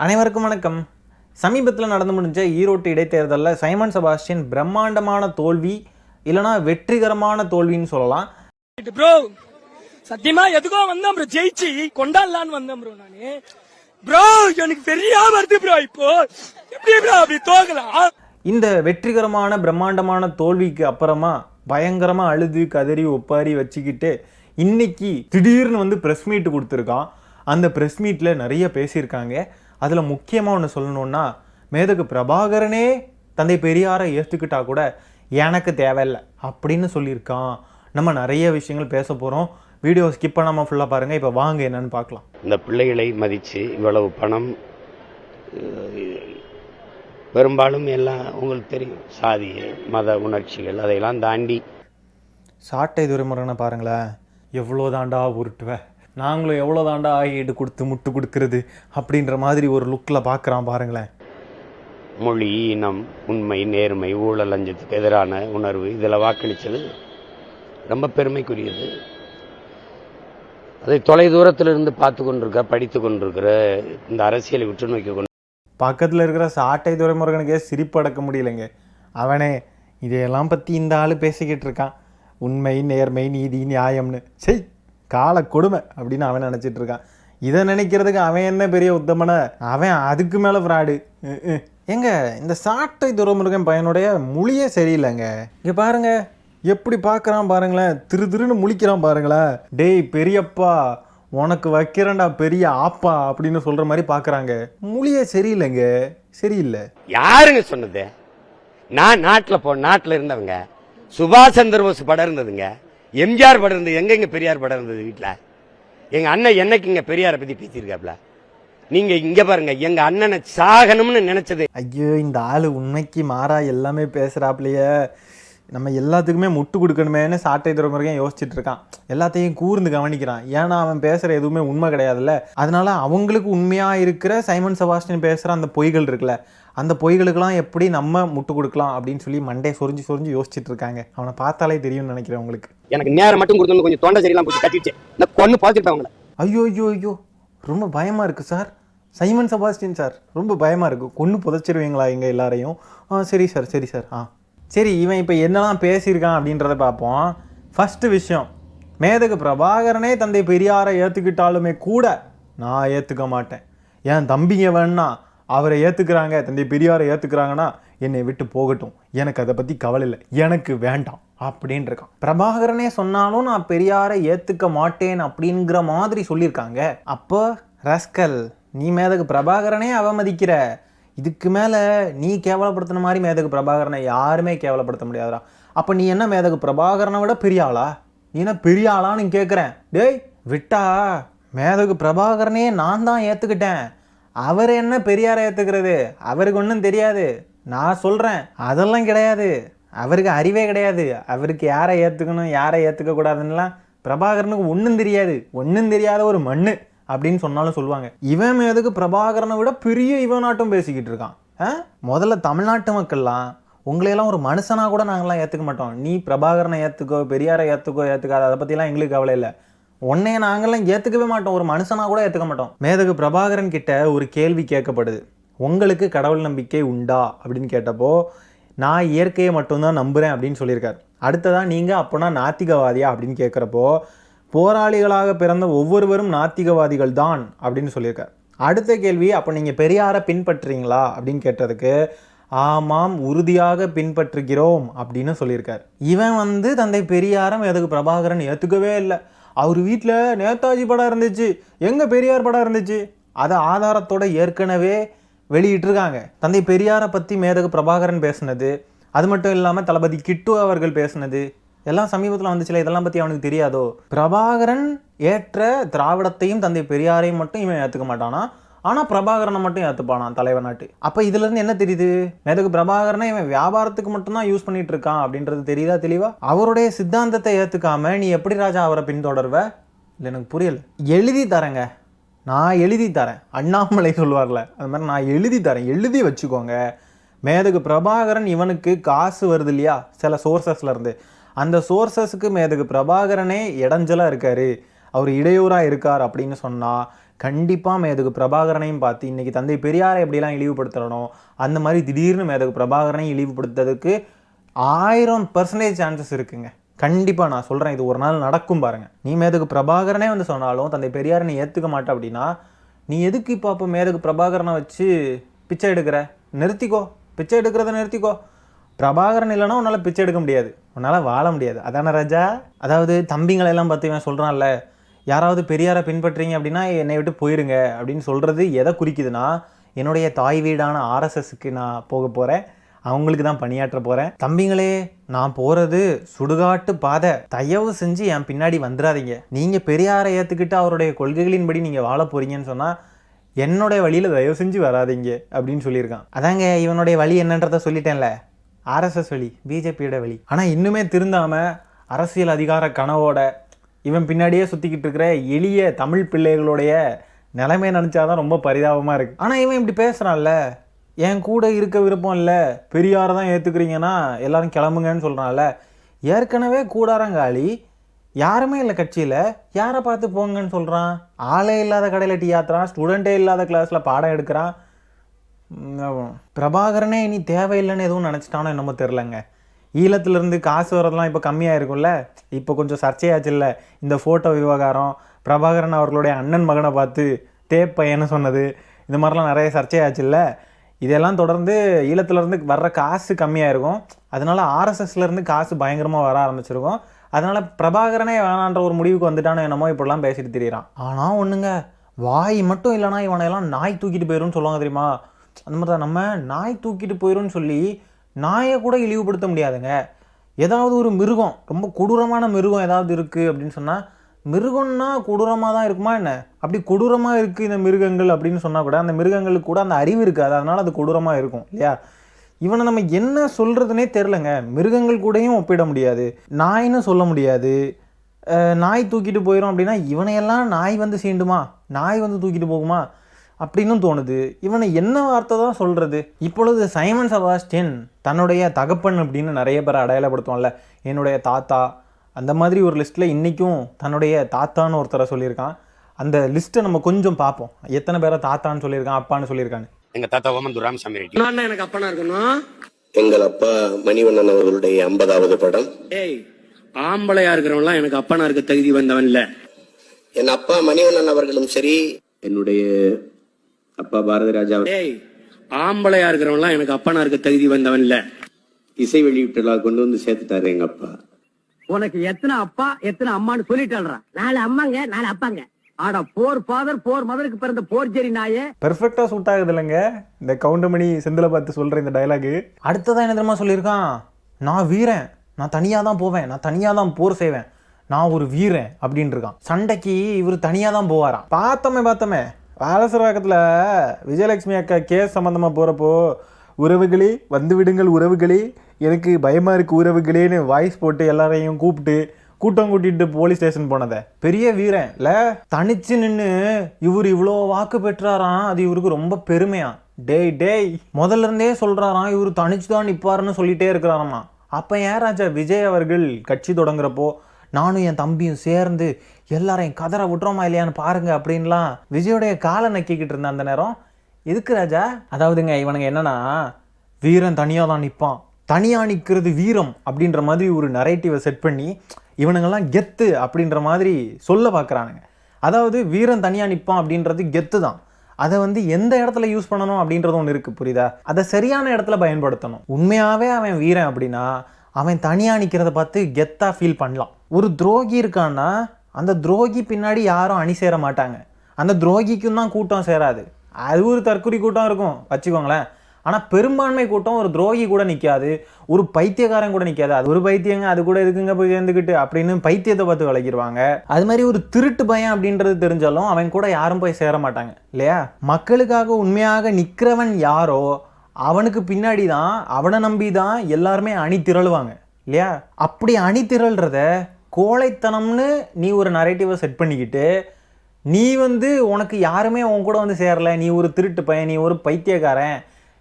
அனைவருக்கும் வணக்கம். சமீபத்தில் நடந்து முடிஞ்ச ஈரோட்டு இடைத்தேர்தலில் சைமன் செபாஸ்டியன் பிரம்மாண்டமான தோல்வி இல்லைனா வெற்றிகரமான தோல்வின்னு சொல்லலாம். ப்ரோ சத்தியமா எதுக்கோ வந்தேன் ப்ரோ, ஜெயிச்சு கொண்டாடலான்னு வந்தேன் ப்ரோ. நானு ப்ரோ எனக்கு பெரிய வருது ப்ரோ. இப்போ எப்படி ப்ரோ அப்படி தோக்கலாம்? இந்த வெற்றிகரமான பிரம்மாண்டமான தோல்விக்கு அப்புறமா பயங்கரமா அழுது கதறி ஒப்பாரி வச்சுக்கிட்டு இன்னைக்கு திடீர்னு வந்து ப்ரெஸ் மீட் கொடுத்துருக்கான். அந்த ப்ரெஸ் மீட்டில் நிறைய பேசியிருக்காங்க. அதில் முக்கியமாக ஒன்று சொல்லணுன்னா, மேதகு பிரபாகரனே தந்தை பெரியாரை ஏற்றுக்கிட்டா கூட எனக்கு தேவையில்லை அப்படின்னு சொல்லியிருக்கான். நம்ம நிறைய விஷயங்கள் பேச போகிறோம். வீடியோ ஸ்கிப் பண்ணாமல் ஃபுல்லாக பாருங்கள். இப்போ வாங்க என்னன்னு பார்க்கலாம். இந்த பிள்ளைகளை மதித்து இவ்வளவு பணம், பெரும்பாலும் எல்லாம் உங்களுக்கு தெரியும், சாதி மத உணர்ச்சிகள் அதையெல்லாம் தாண்டி சாட்டை துரைமுருகனை பாருங்களேன், எவ்வளோ தாண்டா உருட்டுவேன், நாங்களும் எவ்வளோ தாண்டா ஈடு கொடுத்து முட்டு கொடுக்கறது அப்படின்ற மாதிரி ஒரு லுக்கில் பார்க்குறான் பாருங்களேன். மொழி, இனம், உண்மை, நேர்மை, ஊழல், லஞ்சத்துக்கு எதிரான உணர்வு இதில் வாக்களித்தது ரொம்ப பெருமைக்குரியது. அதை தொலை தூரத்திலிருந்து பார்த்து கொண்டிருக்க, படித்து கொண்டிருக்கிற இந்த அரசியலை உற்று நோக்கி கொண்டு பக்கத்தில் இருக்கிற சாட்டை துரைமுருகனுக்கே சிரிப்பு அடக்க முடியலைங்க. அவனே இதையெல்லாம் பற்றி இந்த ஆள் பேசிக்கிட்டு இருக்கான், உண்மை, நேர்மை, நீதி, நியாயம்னு. சரி, கால கொடுமை அப்படின்னு அவன் நினச்சிட்டு இருக்கான். இதை நினைக்கிறதுக்கு அவன் என்ன பெரிய உத்தமனை, அவன் அதுக்கு மேலே ஃப்ராடு. எங்க இந்த சாட்டை துரைமுருகன் பையனுடைய மொழியே சரியில்லைங்க. இங்கே பாருங்க எப்படி பார்க்குறான் பாருங்களேன், திருன்னு முழிக்கிறான் பாருங்களேன். டேய் பெரியப்பா உனக்கு வைக்கிறேன்டா பெரிய ஆப்பா அப்படின்னு சொல்கிற மாதிரி பார்க்குறாங்க. மொழியே சரியில்லைங்க, சரியில்லை. யாருங்க சொன்னது? நான் நாட்டில் இருந்தவங்க. சுபாஷ் சந்திர போஸ் படம் இருந்ததுங்க, எம்ஜிஆர் படம் இருந்தது. எங்க பெரியார் படம் இருந்தது வீட்டில்? எங்க அண்ணன் என்னைக்கு இங்க பெரியாரை பத்தி பேசியிருக்காப்ல? நீங்க இங்க பாருங்க, எங்க அண்ணனை சாகணும்னு நினைச்சது. ஐயோ, இந்த ஆளு உண்மைக்கு மாறா எல்லாமே பேசுறாப்லையே. நம்ம எல்லாத்துக்குமே முட்டு கொடுக்கணுமேனு சாட்டை துரைமுருகன் யோசிச்சுட்டு இருக்கான். எல்லாத்தையும் கூர்ந்து கவனிக்கிறான். ஏன்னா அவன் பேசுற எதுவுமே உண்மை கிடையாதுல்ல. அதனால அவங்களுக்கு உண்மையா இருக்கிற சைமன் செபாஸ்டியன் பேசுற அந்த பொய்கள் இருக்குல்ல, அந்த பொய்களுக்கெல்லாம் எப்படி நம்ம முட்டு கொடுக்கலாம் அப்படின்னு சொல்லி மண்டே சொரிஞ்சு யோசிச்சுட்டு இருக்காங்க. அவனை பார்த்தாலே தெரியும்னு நினைக்கிறேன் உங்களுக்கு. எனக்கு நேரம் மட்டும் கொடுத்து கொஞ்சம் தொண்டை சரியில்லாம் போட்டு கட்டிடுச்சு, நான் கொன்னு பார்த்துட்டேன். ஐயோ ரொம்ப பயமா இருக்கு சார். சைமன் செபாஸ்டியன் சார் ரொம்ப பயமா இருக்கு. கொன்னு புதைச்சிருவீங்களா எங்க எல்லாரையும்? சரி சார். சரி, இவன் இப்போ என்னெல்லாம் பேசியிருக்கான் அப்படின்றத பார்ப்போம். ஃபஸ்ட்டு விஷயம், மேதகு பிரபாகரனே தந்தை பெரியாரை ஏற்றுக்கிட்டாலுமே கூட நான் ஏற்றுக்க மாட்டேன். என் தம்பிங்க வேணா அவரை ஏற்றுக்கிறாங்க, தந்தை பெரியாரை ஏற்றுக்கிறாங்கன்னா என்னை விட்டு போகட்டும், எனக்கு அதை பற்றி கவலை இல்லை, எனக்கு வேண்டாம் அப்படின்னு இருக்கான். பிரபாகரனே சொன்னாலும் நான் பெரியாரை ஏற்றுக்க மாட்டேன் அப்படிங்கிற மாதிரி சொல்லியிருக்காங்க. அப்போ ரஸ்கல், நீ மேதகு பிரபாகரனே அவமதிக்கிற. இதுக்கு மேலே நீ கேவலப்படுத்தின மாதிரி மேதகு பிரபாகரனை யாருமே கேவலப்படுத்த முடியாதுடா. அப்போ நீ என்ன மேதகு பிரபாகரனை விட பெரிய ஆளா? நீ என்ன பெரிய ஆளான்னு கேட்குறேன். டேய் விட்டா மேதகு பிரபாகரனே நான் தான் ஏற்றுக்கிட்டேன். அவர் என்ன பெரியாரை ஏற்றுக்கிறது? அவருக்கு ஒன்றும் தெரியாது. நான் சொல்கிறேன், அதெல்லாம் கிடையாது. அவருக்கு அறிவே கிடையாது. அவருக்கு யாரை ஏற்றுக்கணும் யாரை ஏற்றுக்கக்கூடாதுன்னெலாம் பிரபாகரனுக்கு ஒன்றும் தெரியாது. ஒன்றும் தெரியாத ஒரு மண்ணு அப்படின்னு சொன்னாலும் சொல்லுவாங்க. இவன் மேதுக்கு பிரபாகரனை விட பெரிய இவன் நாட்டும் பேசிக்கிட்டு இருக்கான். முதல்ல தமிழ்நாட்டு மக்கள்லாம் உங்களையெல்லாம் ஒரு மனுஷனாக கூட நாங்கள்லாம் ஏற்றுக்க மாட்டோம். நீ பிரபாகரனை ஏற்றுக்கோ, பெரியாரை ஏற்றுக்காது, அதை பற்றிலாம் எங்களுக்கு கவலை இல்லை. உன்னைய நாங்கள்லாம் ஏற்றுக்கவே மாட்டோம், ஒரு மனுஷனாக கூட ஏற்றுக்க மாட்டோம். மேதகு பிரபாகரன் கிட்ட ஒரு கேள்வி கேட்கப்படுது, உங்களுக்கு கடவுள் நம்பிக்கை உண்டா அப்படின்னு கேட்டப்போ நான் இயற்கையை மட்டும்தான் நம்புகிறேன் அப்படின்னு சொல்லியிருக்காரு. அடுத்ததான் நீங்கள் அப்போனா நாத்திகவாதியா அப்படின்னு கேட்குறப்போ போராளிகளாக பிறந்த ஒவ்வொருவரும் நாத்திகவாதிகள் தான் அப்படின்னு சொல்லியிருக்கார். அடுத்த கேள்வி, அப்போ நீங்கள் பெரியாரை பின்பற்றுறீங்களா அப்படின்னு கேட்டதுக்கு ஆமாம் உறுதியாக பின்பற்றுகிறோம் அப்படின்னு சொல்லியிருக்கார். இவன் வந்து தந்தை பெரியாரம் எதுக்கு பிரபாகரன் ஏற்றுக்கவே இல்லை. அவர் வீட்டில் நேதாஜி படம் இருந்துச்சு, எங்கே பெரியார் படம் இருந்துச்சு, அதை ஆதாரத்தோட ஏற்கனவே வெளியிட்டிருக்காங்க. தந்தை பெரியாரை பற்றி மேதகு பிரபாகரன் பேசுனது, அது மட்டும் இல்லாமல் தளபதி கிட்டு அவர்கள் பேசுனது எல்லாம் சமீபத்தில் வந்துச்சுல, இதெல்லாம் பற்றி அவனுக்கு தெரியாதோ? பிரபாகரன் ஏற்ற திராவிடத்தையும் தந்தை பெரியாரையும் மட்டும் இவன் ஏற்றுக்க மாட்டானா, ஆனால் பிரபாகரனை மட்டும் ஏற்றுப்பானான் தலைவர் நாட்டு. அப்போ இதுலேருந்து என்ன தெரியுது? மேதகு பிரபாகரனை இவன் வியாபாரத்துக்கு மட்டும்தான் யூஸ் பண்ணிட்டு இருக்கான் அப்படின்றது தெரியுதா தெளிவா? அவருடைய சித்தாந்தத்தை ஏற்றுக்காம நீ எப்படி ராஜா அவரை பின்தொடர்வ? இல்லை, எனக்கு புரியல. எழுதி தரேங்க, நான் எழுதி தரேன். அண்ணாமலை சொல்லுவார்ல, அது மாதிரி நான் எழுதி தரேன், எழுதி வச்சுக்கோங்க. மேதகு பிரபாகரன் இவனுக்கு காசு வருது இல்லையா சில சோர்சஸ்லேருந்து, அந்த சோர்சஸுக்கு மேதகு பிரபாகரனே இடைஞ்சலாக இருக்கார், அவர் இடையூறாக இருக்கார் அப்படின்னு சொன்னால் கண்டிப்பாக மேதகு பிரபாகரனையும் பார்த்து இன்றைக்கி தந்தை பெரியாரை எப்படிலாம் இழிவுபடுத்தணும், அந்த மாதிரி திடீர்னு மேதகு பிரபாகரனையும் இழிவுபடுத்துறதுக்கு 1000% சான்சஸ் இருக்குங்க. கண்டிப்பாக நான் சொல்கிறேன், இது ஒரு நாள் நடக்கும் பாருங்கள். நீ மேதகு பிரபாகரனே வந்து சொன்னாலும் தந்தை பெரியாரை நீ ஏற்றுக்க மாட்டே அப்படின்னா, நீ எதுக்கு இப்போ மேதகு பிரபாகரனை வச்சு பிச்சை எடுக்கிற? நிறுத்திக்கோ, பிச்சை எடுக்கிறத நிறுத்திக்கோ. பிரபாகரன் இல்லைன்னா உன்னால் பிச்சை எடுக்க முடியாது, உன்னால் வாழ முடியாது. அதான ராஜா? அதாவது தம்பிங்களெல்லாம் பார்த்து இவன் சொல்கிறான்ல, யாராவது பெரியாரை பின்பற்றீங்க அப்படின்னா என்னை விட்டு போயிருங்க அப்படின்னு சொல்கிறது எதை குறிக்குதுன்னா, என்னுடைய தாய் வீடான ஆர்எஸ்எஸ்க்கு நான் போக போகிறேன், அவங்களுக்கு தான் பணியாற்ற போகிறேன். தம்பிங்களே, நான் போகிறது சுடுகாட்டு பாதை, தயவு செஞ்சு என் பின்னாடி வந்துடாதீங்க. நீங்கள் பெரியாரை ஏற்றுக்கிட்டு அவருடைய கொள்கைகளின்படி நீங்கள் வாழ போகிறீங்கன்னு சொன்னால் என்னுடைய வழியில் தயவு செஞ்சு வராதிங்க அப்படின்னு சொல்லியிருக்கான். அதாங்க இவனுடைய வழி என்னன்றதை சொல்லிட்டேன்ல, ஆர்எஸ்எஸ் வழி, பிஜேபியோட வழி. ஆனால் இன்னுமே திருந்தாமல் அரசியல் அதிகார கனவோட இவன் பின்னாடியே சுற்றிக்கிட்டு இருக்கிற எளிய தமிழ் பிள்ளைகளுடைய நிலைமை நினச்சாதான் ரொம்ப பரிதாபமாக இருக்குது. ஆனால் இவன் இப்படி பேசுகிறான்ல, என் கூட இருக்க விருப்பம் இல்லை, பெரியாரை தான் ஏற்றுக்கிறீங்கன்னா எல்லாரும் கிளம்புங்கன்னு சொல்கிறான்ல. ஏற்கனவே கூடாரங்காலி, யாருமே இல்லை கட்சியில், யாரை பார்த்து போங்கன்னு சொல்கிறான்? ஆளே இல்லாத கடையில் டீ ஆத்துறான், ஸ்டூடெண்ட்டே இல்லாத கிளாஸில் பாடம் எடுக்கிறான். பிரபாகரனே இனி தேவையில்லைன்னு எதுவும் நினச்சிட்டானோ என்னமோ தெரிலங்க. ஈழத்துலேருந்து காசு வரதெல்லாம் இப்போ கம்மியாக இருக்கும்ல, இப்போ கொஞ்சம் சர்ச்சையாச்சு இல்லை இந்த ஃபோட்டோ விவகாரம், பிரபாகரன் அவர்களுடைய அண்ணன் மகனை பார்த்து டேப் பையன்னு சொன்னது, இந்த மாதிரிலாம் நிறைய சர்ச்சையாச்சு இல்லை. இதெல்லாம் தொடர்ந்து ஈழத்துலேருந்து வர்ற காசு கம்மியாக இருக்கும், அதனால் ஆர்எஸ்எஸ்லேருந்து காசு பயங்கரமாக வர ஆரம்பிச்சிருக்கும். அதனால் பிரபாகரனே வேணான்ற ஒரு முடிவுக்கு வந்துட்டானோ என்னமோ இப்படிலாம் பேசிட்டு திரியிறான். ஆனால் ஒன்றுங்க, வாய் மட்டும் இல்லைனா இவனையெல்லாம் நாய் தூக்கிட்டு போயிடும்னு சொல்லுவாங்க தெரியுமா? அந்த மாதிரி தான் நம்ம நாய் தூக்கிட்டு போயிடும்னு சொல்லி நாயை கூட இழிவுபடுத்த முடியாதுங்க. ஏதாவது ஒரு மிருகம், ரொம்ப கொடூரமான மிருகம் ஏதாவது இருக்குது அப்படின்னு சொன்னால், மிருகம்னா கொடூரமாக தான் இருக்குமா என்ன? அப்படி கொடூரமாக இருக்குது இந்த மிருகங்கள் அப்படின்னு சொன்னால் கூட அந்த மிருகங்களுக்கு கூட அந்த அறிவு இருக்காது, அதனால் அது கொடூரமாக இருக்கும் இல்லையா? இவனை நம்ம என்ன சொல்கிறதுனே தெரிலங்க. மிருகங்கள் கூடயும் ஒப்பிட முடியாது, நாய்னு சொல்ல முடியாது. நாய் தூக்கிட்டு போயிடும் அப்படின்னா இவனையெல்லாம் நாய் வந்து சீண்டுமா, நாய் வந்து தூக்கிட்டு போகுமா அப்படின்னு தோணுது. இவனை என்ன வார்த்தை தான் சொல்கிறது? இப்பொழுது சைமன் செபாஸ்டியன் தன்னுடைய தகப்பன் அப்படின்னு நிறைய பேர் அடையாளப்படுத்துவான்ல, என்னுடைய தாத்தா, அந்த மாதிரி ஒரு லிஸ்ட்டில் இன்றைக்கும் தன்னுடைய தாத்தான்னு ஒருத்தரை சொல்லியிருக்கான். அந்த லிஸ்ட்டை நம்ம கொஞ்சம் பார்ப்போம், எத்தனை பேரை தாத்தான்னு சொல்லியிருக்கான், அப்பான்னு சொல்லியிருக்கான்னு. எங்க தாத்தா ஓமந்தூர் ராமசாமி ரெட்டி. நான் எனக்கு அப்பனா இருக்கணும். எங்கள் அப்பா மணிவண்ணன் அவர்களுடைய 50வது படம். ஏய், ஆம்பளையா இருக்கிறவன்லாம் எனக்கு அப்பனா இருக்க தகுதி வந்தவன் இல்ல. என் அப்பா மணிவண்ணன் அவர்களும் சரி, என்னுடைய அப்பா பாரதி ராஜா. ஏய், ஆம்பளையா இருக்கிறவன்லாம் எனக்கு அப்பனா இருக்க தகுதி வந்தவன் இல்ல. இசை வெளியீட்டுலா கொண்டு வந்து சேர்த்துட்டாரு எங்க அப்பா. உனக்கு எத்தனை அப்பா எத்தனை அம்மான்னு சொல்லிட்டாள்றா. 4 அம்மாங்க 4 அப்பாங்க. ஆடா போர் ஃபாதர் போர் மதருக்கு பிறந்த போர் ஜெரி நாயே. பெர்ஃபெக்டாக சூட் ஆகுது இல்லைங்க இந்த கவுண்டமணி செந்தில பார்த்து சொல்கிற இந்த டைலாகு. அடுத்ததான் என்ன தெரியுமா சொல்லியிருக்கான்? நான் வீரன், நான் தனியாக தான் போவேன், நான் தனியாக தான் போர் செய்வேன், நான் ஒரு வீரன் அப்படின்னு இருக்கான். சண்டைக்கு இவர் தனியாக தான் போவாராம். பார்த்தோமே வாலசரவாக்கத்தில் விஜயலட்சுமி அக்கா கேஸ் சம்மந்தமாக போகிறப்போ, உறவுகளே வந்து விடுங்கள் உறவுகளே, எனக்கு பயமாக இருக்குது உறவுகளேன்னு வாய்ஸ் போட்டு எல்லாரையும் கூட்டம் கூட்டிட்டு போலீஸ் ஸ்டேஷன் போனதை பெரிய வீரன் இல்லை, தனிச்சு நின்று இவர் இவ்வளோ வாக்கு பெற்றாராம், அது இவருக்கு ரொம்ப பெருமையா. டேய் முதல்ல இருந்தே சொல்கிறாராம் இவர் தனிச்சு தான் நிற்பாருன்னு சொல்லிட்டே இருக்கிறாராமா. அப்போ ஏன் ராஜா விஜய் அவர்கள் கட்சி தொடங்குறப்போ நானும் என் தம்பியும் சேர்ந்து எல்லாரையும் கதற விட்டுறோமா இல்லையான்னு பாருங்க அப்படின்லாம் விஜயோடைய காலை நக்கிக்கிட்டு இருந்தேன் அந்த நேரம். எதுக்கு ராஜா? அதாவதுங்க இவனுங்க என்னன்னா, வீரன் தனியாக தான் நிற்பான், தனியாக நிற்கிறது வீரம் அப்படின்ற மாதிரி ஒரு நரேட்டிவை செட் பண்ணி இவனுங்கெல்லாம் கெத்து அப்படின்ற மாதிரி சொல்ல பார்க்குறானுங்க. அதாவது வீரன் தனியாக நிற்பான் அப்படின்றது கெத்து தான், அதை வந்து எந்த இடத்துல யூஸ் பண்ணணும் அப்படின்றது ஒன்று இருக்குது, புரியுதா? அதை சரியான இடத்துல பயன்படுத்தணும். உண்மையாகவே அவன் வீரன் அப்படின்னா அவன் தனியாக நிற்கிறத பார்த்து கெத்தாக ஃபீல் பண்ணலாம். ஒரு துரோகி இருக்கான்னா அந்த துரோகி பின்னாடி யாரும் அணி சேர மாட்டாங்க, அந்த துரோகிக்கும் தான் கூட்டம் சேராது. அது ஒரு தற்குறி கூட்டம் இருக்கும் வச்சுக்கோங்களேன். ஆனால் பெரும்பான்மை கூட்டம் ஒரு துரோகி கூட நிற்காது, ஒரு பைத்தியக்காரன் கூட நிற்காது. அது ஒரு பைத்தியங்க, அது கூட எதுக்குங்க போய் சேர்ந்துக்கிட்டு அப்படின்னு பைத்தியத்தை பார்த்து விளக்கிடுவாங்க. அது மாதிரி ஒரு திருட்டு பையன் அப்படின்றது தெரிஞ்சாலும் அவன் கூட யாரும் போய் சேர மாட்டாங்க இல்லையா? மக்களுக்காக உண்மையாக நிற்கிறவன் யாரோ அவனுக்கு பின்னாடி தான், அவனை நம்பி தான் எல்லாருமே அணி திரளுவாங்க இல்லையா? அப்படி அணி திரள்றத கோழைத்தனம்னு நீ ஒரு நரேட்டிவை செட் பண்ணிக்கிட்டு, நீ வந்து உனக்கு யாருமே உன் கூட வந்து சேரலை, நீ ஒரு திருட்டு பையன், நீ ஒரு பைத்தியக்காரன்,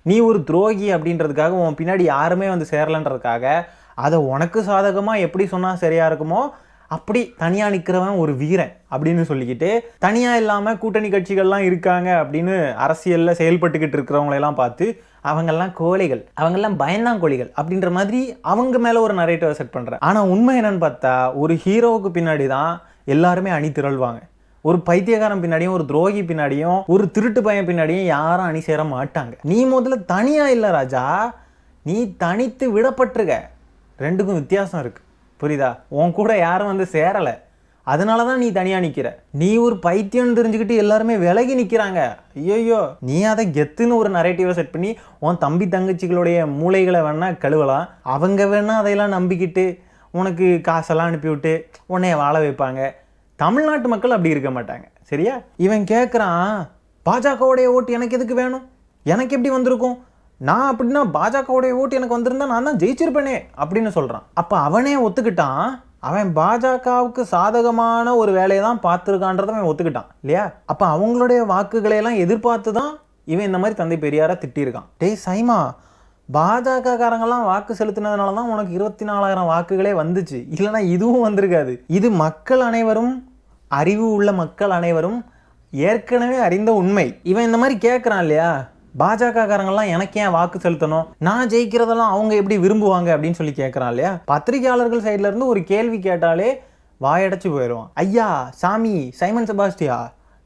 நீ ஒரு துரோகி அப்படின்றதுக்காக உன் பின்னாடி யாருமே வந்து சேரலைன்றதுக்காக அதை உனக்கு சாதகமாக எப்படி சொன்னால் சரியாக இருக்குமோ அப்படி தனியா நிக்கிறவன் ஒரு வீரன் அப்படின்னு சொல்லிக்கிட்டு, தனியா இல்லாம கூட்டணி கட்சிகள்லாம் இருக்காங்க அப்படின்னு அரசியல்ல செயல்பட்டுக்கிட்டு இருக்கிறவங்களெல்லாம் பார்த்து அவங்கெல்லாம் கோழைகள், அவங்கெல்லாம் பயந்தாங்கோழிகள் அப்படின்ற மாதிரி அவங்க மேல ஒரு நரேட்டிவ் செட் பண்றேன். ஆனா உண்மை என்னன்னு பார்த்தா, ஒரு ஹீரோவுக்கு பின்னாடி தான் எல்லாருமே அணி திரள்வாங்க. ஒரு பைத்தியக்காரன் பின்னாடியும், ஒரு துரோகி பின்னாடியும், ஒரு திருட்டு பையன் பின்னாடியும் யாரும் அணி சேர மாட்டாங்க. நீ முதல்ல தனியா இல்ல ராஜா, நீ தனித்து விடப்பட்டிருக்க. ரெண்டுக்கும் வித்தியாசம் இருக்கு, புரியுதா? உன் கூட யாரும் வந்து சேரல, அதனாலதான் நீ தனியா நிக்கிற. நீ ஒரு பைத்தியம்னு தெரிஞ்சுக்கிட்டு எல்லாருமே விலகி நிக்கிறாங்க. ஐயோ, நீ அதை கெத்துன்னு ஒரு நரேட்டிவை செட் பண்ணி உன் தம்பி தங்கச்சிகளுடைய மூளைகளை வேணா கழுவலாம். அவங்க வேணா அதையெல்லாம் நம்பிக்கிட்டு உனக்கு காசெல்லாம் அனுப்பிவிட்டு உன்னைய வாழ வைப்பாங்க. தமிழ்நாட்டு மக்கள் அப்படி இருக்க மாட்டாங்க, சரியா? இவன் கேட்குறான், பாஜகவுடைய ஓட்டு எனக்கு எதுக்கு வேணும், எனக்கு எப்படி வந்திருக்கும், நான் அப்படின்னா பாஜகவுடைய ஓட்டு எனக்கு வந்திருந்தா நான் தான் ஜெயிச்சிருப்பேனே அப்படின்னு சொல்கிறான். அப்போ அவனே ஒத்துக்கிட்டான், அவன் பாஜகவுக்கு சாதகமான ஒரு வேலையை தான் பார்த்துருக்கான்றதை அவன் ஒத்துக்கிட்டான் இல்லையா? அப்போ அவங்களுடைய வாக்குகளையெல்லாம் எதிர்பார்த்து தான் இவன் இந்த மாதிரி தந்தை பெரியாரை திட்டியிருக்கான். டேய் சைமா, பாஜக காரங்கெல்லாம் வாக்கு செலுத்தினதுனால தான் உனக்கு 24,000 வாக்குகளே வந்துச்சு, இல்லைனா இதுவும் வந்திருக்காது. இது மக்கள் அனைவரும், அறிவு உள்ள மக்கள் அனைவரும் ஏற்கனவே அறிந்த உண்மை. இவன் இந்த மாதிரி கேட்குறான் இல்லையா, பாஜக காரங்கெல்லாம் எனக்கு ஏன் வாக்கு செலுத்தணும், நான் ஜெயிக்கிறதெல்லாம் அவங்க எப்படி விரும்புவாங்க அப்படின்னு சொல்லி கேட்குறான் இல்லையா? பத்திரிகையாளர்கள் சைட்ல இருந்து ஒரு கேள்வி கேட்டாலே வாயடைச்சு போயிடுவான். ஐயா சாமி சைமன் செபாஸ்டியா,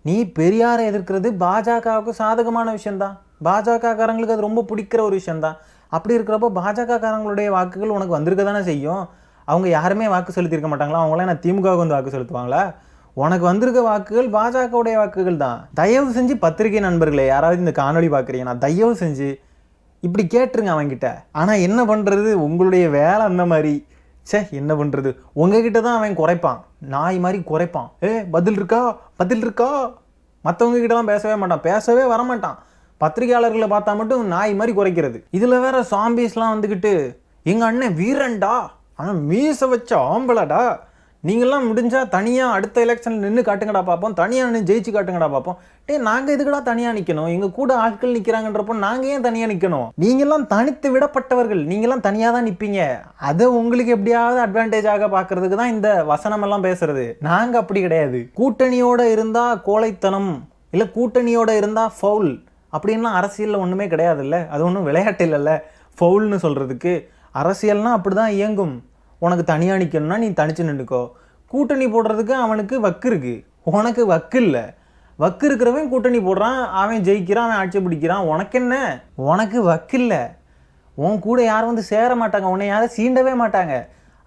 நீ பெரியாரை எதிர்க்கிறது பாஜகவுக்கு சாதகமான விஷயம்தான், பாஜக காரங்களுக்கு அது ரொம்ப பிடிக்கிற ஒரு விஷயம்தான். அப்படி இருக்கிறப்போ பாஜக காரங்களுடைய வாக்குகள் உனக்கு வந்திருக்க தானே செய்யும். அவங்க யாருமே வாக்கு செலுத்தியிருக்க மாட்டாங்களா? அவங்களாம் நான் திமுகவுக்கு வந்து வாக்கு செலுத்துவாங்களா? உனக்கு வந்திருக்க வாக்குகள் பாஜகவுடைய வாக்குகள் தான். தயவு செஞ்சு பத்திரிகை நண்பர்களே, யாராவது இந்த காணொலி பார்க்குறீங்க, நான் தயவு செஞ்சு இப்படி கேட்டுருங்க அவன்கிட்ட. ஆனால் என்ன பண்ணுறது, உங்களுடைய வேலை அந்த மாதிரி. என்ன பண்ணுறது, உங்ககிட்ட தான் அவன் குறைப்பான், நாய் மாதிரி குறைப்பான். பதில் இருக்கா, பதில் இருக்கா, மற்றவங்க கிட்டலாம் பேசவே மாட்டான், பேசவே வரமாட்டான். பத்திரிகையாளர்களை பார்த்தா மட்டும் நாய் மாதிரி குறைக்கிறது. இதில் வேற சாம்பிஸ்லாம் வந்துக்கிட்டு, எங்கள் அண்ணன் வீரன்டா, ஆனால் மீச வச்ச ஆம்பளடா, நீங்கள்லாம் முடிஞ்சா தனியாக அடுத்த எலெக்ஷனில் நின்று காட்டுங்கடா பார்ப்போம், தனியாக நின்று ஜெயிச்சு காட்டுங்கடா பார்ப்போம். நாங்கள் இதுக்கடா தனியாக நிற்கணும், எங்கள் கூட ஆட்கள் நிற்கிறாங்கன்றப்போ நாங்கள் ஏன் தனியாக நிற்கணும்? நீங்கள்லாம் தனித்து விடப்பட்டவர்கள், நீங்கள்லாம் தனியாக தான் நிற்பீங்க. அதை உங்களுக்கு எப்படியாவது அட்வான்டேஜாக பார்க்கறதுக்கு தான் இந்த வசனமெல்லாம் பேசுறது. நாங்கள் அப்படி கிடையாது. கூட்டணியோடு இருந்தால் கோழைத்தனம், இல்லை கூட்டணியோடு இருந்தால் ஃபவுல் அப்படின்லாம் அரசியலில் ஒன்றுமே கிடையாதுல்ல. அது ஒன்றும் விளையாட்டு இல்லைல்ல ஃபவுல்னு சொல்கிறதுக்கு. அரசியல்னால் அப்படி தான் இயங்கும். உனக்கு தனியாக நிற்கணும்னா நீ தனிச்சு நின்றுக்கோ. கூட்டணி போடுறதுக்கு அவனுக்கு வக்கு இருக்குது, உனக்கு வக்கு இல்லை. வக்கு இருக்கிறவன் கூட்டணி போடுறான், அவன் ஜெயிக்கிறான், அவன் ஆட்சி பிடிக்கிறான். உனக்கு என்ன, உனக்கு வக்கு இல்லை. உன் கூட யாரும் வந்து சேர மாட்டாங்க, உன்னை யாரும் சீண்டவே மாட்டாங்க.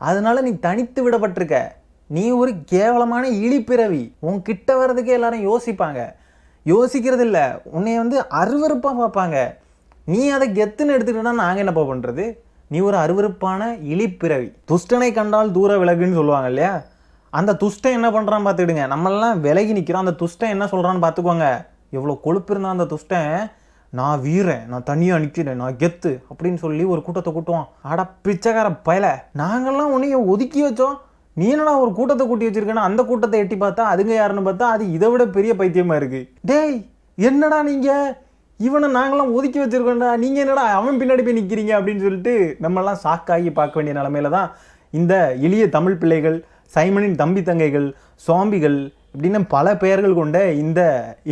அதனால நீ தனித்து விடப்பட்டிருக்க. நீ ஒரு கேவலமான இழிப்பிறவி. உன் கிட்ட வர்றதுக்கே எல்லாரும் யோசிப்பாங்க. யோசிக்கிறது இல்லை, உன்னை வந்து அருவருப்பாக பார்ப்பாங்க. நீ அதை கெத்துன்னு எடுத்துக்கிட்டா நாங்கள் என்னப்பா பண்ணுறது? நீ ஒரு அருவருப்பான இழிப்பிறவி. துஷ்டனை கண்டால் தூர விலகுன்னு சொல்லுவாங்க இல்லையா? அந்த துஷ்டன் என்ன பண்ணுறான்னு பார்த்துக்கிடுங்க. நம்மளாம் விலகி நிற்கிறோம், அந்த துஷ்டன் என்ன சொல்கிறான்னு பார்த்துக்கோங்க. எவ்வளோ கொழுப்பு இருந்தால் அந்த துஷ்டன், நான் வீரன், நான் தனியாக நிற்கிறேன், நான் கெத்து அப்படின்னு சொல்லி ஒரு கூட்டத்தை கூட்டுவான். அட பிச்சைக்கார பயல, நாங்கள்லாம் உன்னைய ஒதுக்கி வச்சோம், நீ என்னடா ஒரு கூட்டத்தை கூட்டி வச்சிருக்கேன்னா அந்த கூட்டத்தை எட்டி பார்த்தா அதுங்க யாருன்னு பார்த்தா அது இதை விட பெரிய பைத்தியமா இருக்கு. டேய் என்னடா நீங்க, இவனை நாங்களாம் ஒதுக்கி வச்சிருக்கோம்டா, நீங்க என்னடா அவன் பின்னாடி போய் நிற்கிறீங்க அப்படின்னு சொல்லிட்டு நம்மெல்லாம் ஷாக்காகி பார்க்க வேண்டிய நிலமையில தான் இந்த எளிய தமிழ் பிள்ளைகள், சைமனின் தம்பி தங்கைகள், சாம்பிகள் இப்படின்னு பல பெயர்கள் கொண்ட இந்த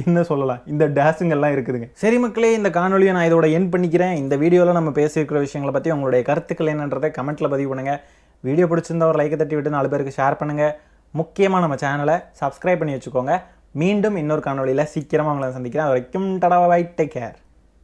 என்ன சொல்லலாம் இந்த டேஸுங்கெல்லாம் இருக்குதுங்க. சரி மக்களே, இந்த காணொலியை நான் இதோட எண்ட் பண்ணிக்கிறேன். இந்த வீடியோவில் நம்ம பேசியிருக்கிற விஷயங்களை பற்றி உங்களுடைய கருத்துக்கள் என்னன்றதை கமெண்ட்டில் பதிவு பண்ணுங்கள். வீடியோ பிடிச்சிருந்தா ஒரு லைக்கை தட்டி விட்டு 4 பேருக்கு ஷேர் பண்ணுங்கள். முக்கியமாக நம்ம சேனலை சப்ஸ்கிரைப் பண்ணி வச்சுக்கோங்க. மீண்டும் இன்னொரு காணொலியில் சீக்கிரமாக உங்களை சந்திக்கிறேன். அது வரைக்கும் டடா பை, டேக் கேர்.